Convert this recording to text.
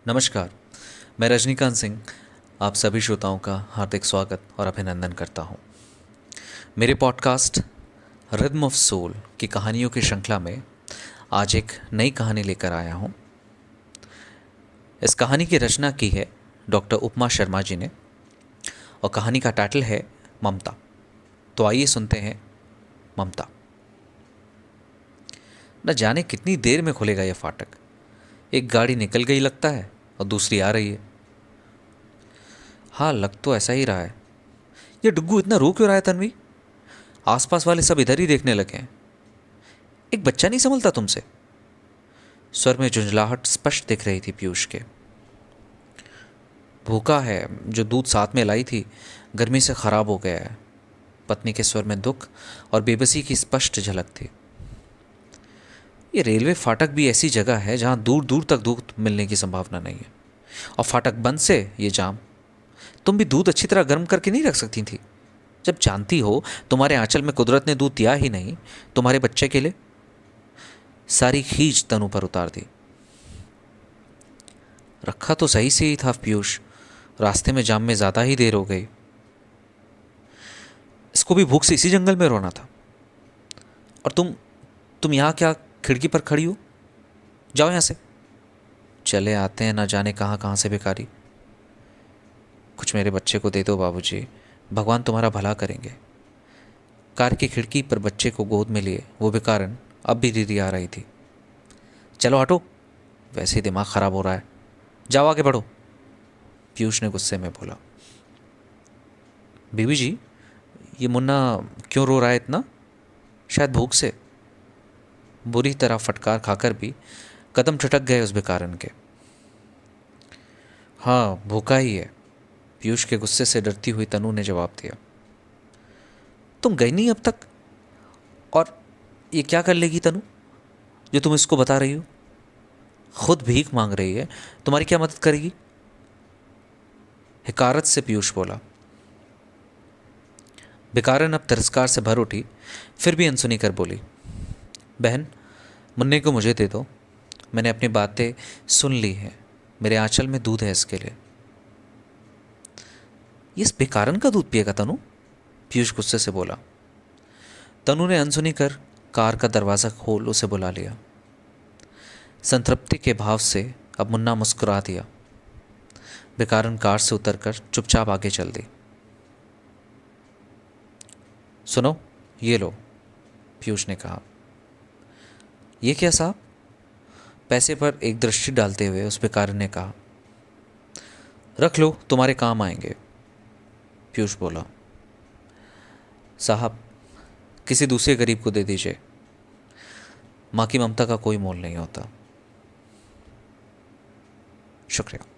नमस्कार। मैं रजनीकांत सिंह आप सभी श्रोताओं का हार्दिक स्वागत और अभिनंदन करता हूं। मेरे पॉडकास्ट रिदम ऑफ सोल की कहानियों की श्रृंखला में आज एक नई कहानी लेकर आया हूं। इस कहानी की रचना की है डॉक्टर उपमा शर्मा जी ने और कहानी का टाइटल है ममता। तो आइए सुनते हैं ममता। न जाने कितनी देर में खुलेगा यह फाटक। एक गाड़ी निकल गई लगता है और दूसरी आ रही है। हाँ, लग तो ऐसा ही रहा है। ये डुग्गू इतना रो क्यों रहा है तन्वी? आसपास वाले सब इधर ही देखने लगे हैं। एक बच्चा नहीं संभलता तुमसे? स्वर में झुंझलाहट स्पष्ट दिख रही थी पीयूष के। भूखा है, जो दूध साथ में लाई थी गर्मी से खराब हो गया है। पत्नी के स्वर में दुख और बेबसी की स्पष्ट झलक थी। ये रेलवे फाटक भी ऐसी जगह है जहां दूर दूर तक दूध मिलने की संभावना नहीं है, और फाटक बंद से ये जाम। तुम भी दूध अच्छी तरह गर्म करके नहीं रख सकती थी? जब जानती हो तुम्हारे आंचल में कुदरत ने दूध दिया ही नहीं तुम्हारे बच्चे के लिए। सारी खींच तनु पर उतार दी। रखा तो सही से ही था पीयूष, रास्ते में जाम में ज्यादा ही देर हो गई। इसको भी भूख से इसी जंगल में रोना था। और तुम यहां क्या खिड़की पर खड़ी हो? जाओ यहां से। चले आते हैं ना जाने कहां कहां से भिखारी। कुछ मेरे बच्चे को दे दो बाबूजी, भगवान तुम्हारा भला करेंगे। कार की खिड़की पर बच्चे को गोद में लिए वो बेकारन अब भी दीदी आ रही थी। चलो हटो, वैसे ही दिमाग खराब हो रहा है। जाओ आगे बढ़ो, पीयूष ने गुस्से में बोला। बीबी जी, ये मुन्ना क्यों रो रहा है इतना? शायद भूख से। बुरी तरह फटकार खाकर भी कदम ठिठक गए उस बेकारन के। हाँ, भूखा ही है, पीयूष के गुस्से से डरती हुई तनु ने जवाब दिया। तुम गई नहीं अब तक, और ये क्या कर लेगी तनु जो तुम इसको बता रही हो? खुद भीख मांग रही है, तुम्हारी क्या मदद करेगी? हिकारत से पीयूष बोला। बेकारन अब तिरस्कार से भर उठी, फिर भी अनसुनी कर बोली। बहन, मुन्ने को मुझे दे दो, मैंने अपनी बातें सुन ली हैं। मेरे आंचल में दूध है इसके लिए। ये इस बेकारन का दूध पिएगा तनु? पीयूष गुस्से से बोला। तनु ने अनसुनी कर कार का दरवाज़ा खोल उसे बुला लिया। संतृप्ति के भाव से अब मुन्ना मुस्कुरा दिया। बेकारन कार से उतरकर चुपचाप आगे चल दी। सुनो, ये लो, पीयूष ने कहा। ये क्या साहब? पैसे पर एक दृष्टि डालते हुए उस बेकारन ने कहा। रख लो, तुम्हारे काम आएंगे, पीयूष बोला। साहब, किसी दूसरे गरीब को दे दीजिए। माँ की ममता का कोई मोल नहीं होता। शुक्रिया।